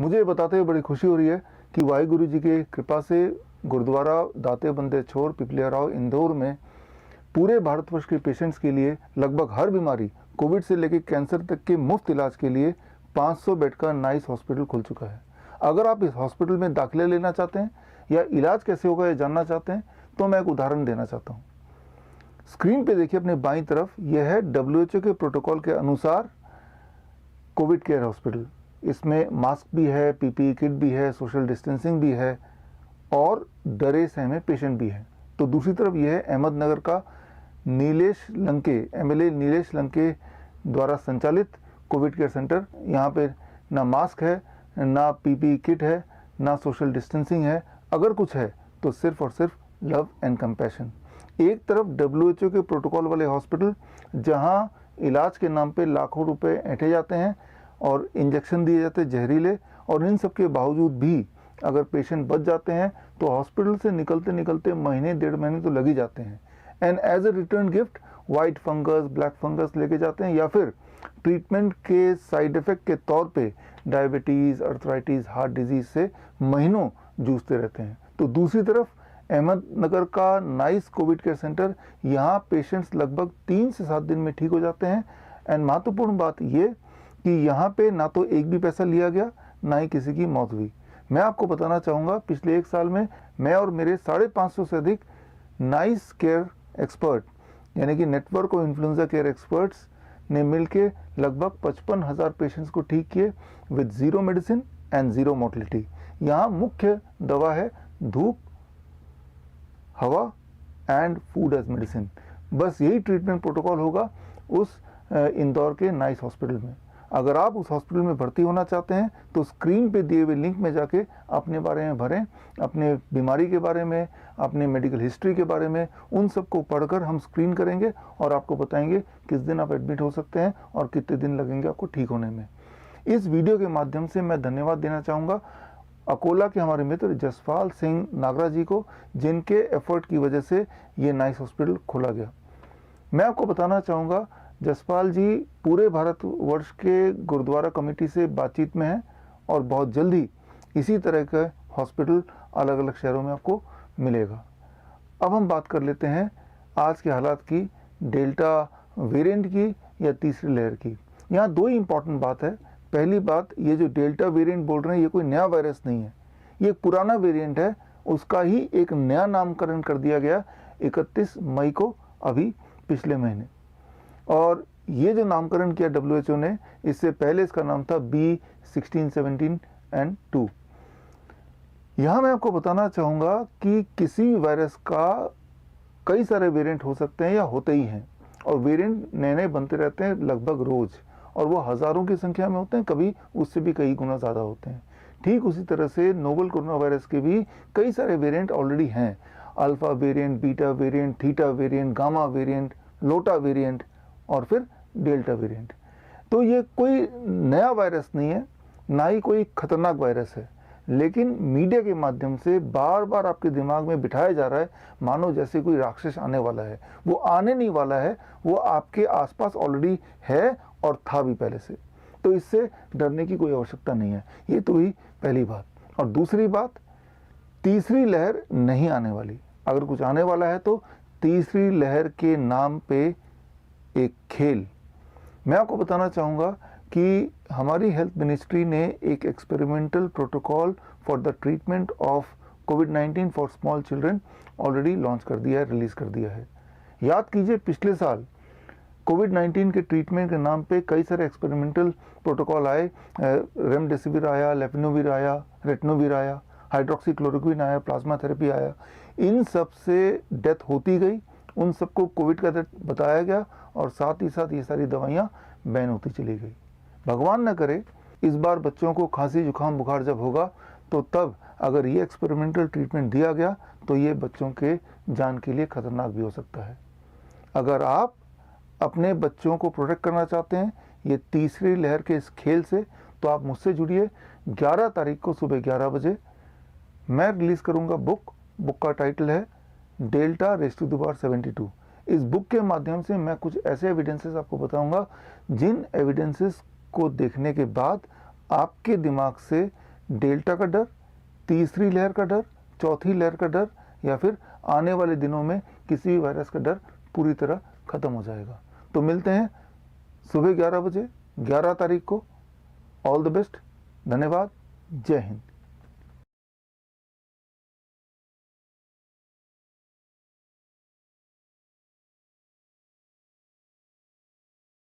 मुझे ये बताते हुए बड़ी खुशी हो रही है कि वाहिगुरु जी की कृपा से गुरुद्वारा दाते बंदे छोर पिपलिया राव इंदौर में पूरे भारतवर्ष के पेशेंट्स के लिए लगभग हर बीमारी कोविड से लेकर कैंसर तक के मुफ्त इलाज के लिए 500 बेड का नाइस हॉस्पिटल खुल चुका है। अगर आप इस हॉस्पिटल में दाखिला लेना चाहते हैं या इलाज कैसे होगा ये जानना चाहते हैं तो मैं एक उदाहरण देना चाहता हूँ। स्क्रीन पे देखिए अपने बाईं तरफ, यह है WHO के प्रोटोकॉल के अनुसार कोविड केयर हॉस्पिटल। इसमें मास्क भी है, PPE किट भी है, सोशल डिस्टेंसिंग भी है और डरे सहमे पेशेंट भी है। तो दूसरी तरफ यह है अहमदनगर का नीलेश लंके, MLA नीलेश लंके द्वारा संचालित कोविड केयर सेंटर। यहाँ पे ना मास्क है, ना PPE किट है, ना सोशल डिस्टेंसिंग है। अगर कुछ है तो सिर्फ और सिर्फ लव एंड कंपैशन। एक तरफ WHO के प्रोटोकॉल वाले हॉस्पिटल जहां इलाज के नाम पे लाखों रुपए ऐंठे जाते हैं और इंजेक्शन दिए जाते हैं जहरीले, और इन सब के बावजूद भी अगर पेशेंट बच जाते हैं तो हॉस्पिटल से निकलते निकलते महीने 1.5 महीने तो लग ही जाते हैं। And as a return gift white fungus, black fungus लेके जाते हैं, या फिर ट्रीटमेंट के साइड इफेक्ट के तौर पे डायबिटीज़, अर्थराइटिस, हार्ट डिजीज से महीनों जूझते रहते हैं। तो दूसरी तरफ अहमदनगर का नाइस कोविड केयर सेंटर, यहाँ पेशेंट्स लगभग 3 से 7 दिन में ठीक हो जाते हैं। एंड महत्वपूर्ण बात ये कि यहाँ पे ना तो एक भी पैसा लिया गया, ना ही किसी की मौत हुई। मैं आपको बताना चाहूँगा पिछले 1 साल में मैं और मेरे 550 से अधिक नाइस केयर एक्सपर्ट यानी कि network of influenza care experts ने मिलके लगभग 55,000 पेशेंट्स को ठीक किए विद 0 मेडिसिन एंड 0 मोर्टेलिटी। यहाँ मुख्य दवा है धूप, हवा एंड फूड एज मेडिसिन। बस यही ट्रीटमेंट प्रोटोकॉल होगा उस इंदौर के नाइस हॉस्पिटल में। अगर आप उस हॉस्पिटल में भर्ती होना चाहते हैं तो स्क्रीन पे दिए हुए लिंक में जाके अपने बारे में भरें, अपने बीमारी के बारे में, अपने मेडिकल हिस्ट्री के बारे में, उन सबको पढ़कर हम स्क्रीन करेंगे और आपको बताएंगे किस दिन आप एडमिट हो सकते हैं और कितने दिन लगेंगे आपको ठीक होने में। इस वीडियो के माध्यम से मैं धन्यवाद देना चाहूँगा अकोला के हमारे मित्र जसपाल सिंह नागरा जी को, जिनके एफर्ट की वजह से ये नाइस हॉस्पिटल खोला गया। मैं आपको बताना चाहूँगा जसपाल जी पूरे भारतवर्ष के गुरुद्वारा कमेटी से बातचीत में हैं और बहुत जल्दी इसी तरह का हॉस्पिटल अलग अलग शहरों में आपको मिलेगा। अब हम बात कर लेते हैं आज के हालात की, डेल्टा वेरिएंट की या तीसरी लहर की। यहाँ 2 ही इम्पॉर्टेंट बात है। पहली बात, ये जो डेल्टा वेरिएंट बोल रहे हैं ये कोई नया वायरस नहीं है, ये एक पुराना वेरिएंट है, उसका ही एक नया नामकरण कर दिया गया 31 मई को अभी पिछले महीने। और ये जो नामकरण किया WHO ने, इससे पहले इसका नाम था B16, 17 एंड 2। यहाँ मैं आपको बताना चाहूँगा कि किसी भी वायरस का कई सारे वेरिएंट हो सकते हैं या होते ही हैं, और वेरिएंट नए नए बनते रहते हैं लगभग रोज़, और वो हज़ारों की संख्या में होते हैं, कभी उससे भी कई गुना ज़्यादा होते हैं। ठीक उसी तरह से नोवल कोरोना वायरस के भी कई सारे वेरिएंट ऑलरेडी हैं। Alpha variant, beta variant, theta variant, gamma variant, लोटा वेरिएंट और फिर डेल्टा वेरिएंट। तो ये कोई नया वायरस नहीं है, ना ही कोई खतरनाक वायरस है, लेकिन मीडिया के माध्यम से बार बार आपके दिमाग में बिठाया जा रहा है मानो जैसे कोई राक्षस आने वाला है। वो आने नहीं वाला है, वो आपके आसपास ऑलरेडी है और था भी पहले से। तो इससे डरने की कोई आवश्यकता नहीं है। ये तो हुई पहली बात। और दूसरी बात, तीसरी लहर नहीं आने वाली। अगर कुछ आने वाला है तो तीसरी लहर के नाम पे एक खेल। मैं आपको बताना चाहूँगा कि हमारी हेल्थ मिनिस्ट्री ने एक experimental protocol for the treatment of covid for small children already launch कर दिया है, रिलीज़ कर दिया है। याद कीजिए पिछले साल कोविड-19 के ट्रीटमेंट के नाम पे कई सारे एक्सपेरिमेंटल प्रोटोकॉल आए। रेमडेसिविर आया, लेपिनोविर आया, रेटनोविर आया, हाइड्रोक्सीक्लोरोक्विन आया, प्लाज्मा थेरेपी आया। इन सब से डेथ होती गई, उन सबको कोविड का डेथ बताया गया और साथ ही साथ ये सारी दवाइयाँ बैन होती चली गई। भगवान न करे इस बार बच्चों को खांसी जुकाम बुखार जब होगा तो तब अगर ये एक्सपेरिमेंटल ट्रीटमेंट दिया गया तो ये बच्चों के जान के लिए खतरनाक भी हो सकता है। अगर आप अपने बच्चों को प्रोटेक्ट करना चाहते हैं ये तीसरी लहर के इस खेल से, तो आप मुझसे जुड़िए। 11 तारीख को सुबह 11 बजे मैं रिलीज़ करूंगा बुक का टाइटल है delta rays to the power 72। इस बुक के माध्यम से मैं कुछ ऐसे एविडेंसेस आपको बताऊंगा जिन एविडेंसेस को देखने के बाद आपके दिमाग से डेल्टा का डर, तीसरी लहर का डर, चौथी लहर का डर, या फिर आने वाले दिनों में किसी भी वायरस का डर पूरी तरह खत्म हो जाएगा। तो मिलते हैं सुबह 11 बजे 11 तारीख को। ऑल द बेस्ट, धन्यवाद, जय हिंद।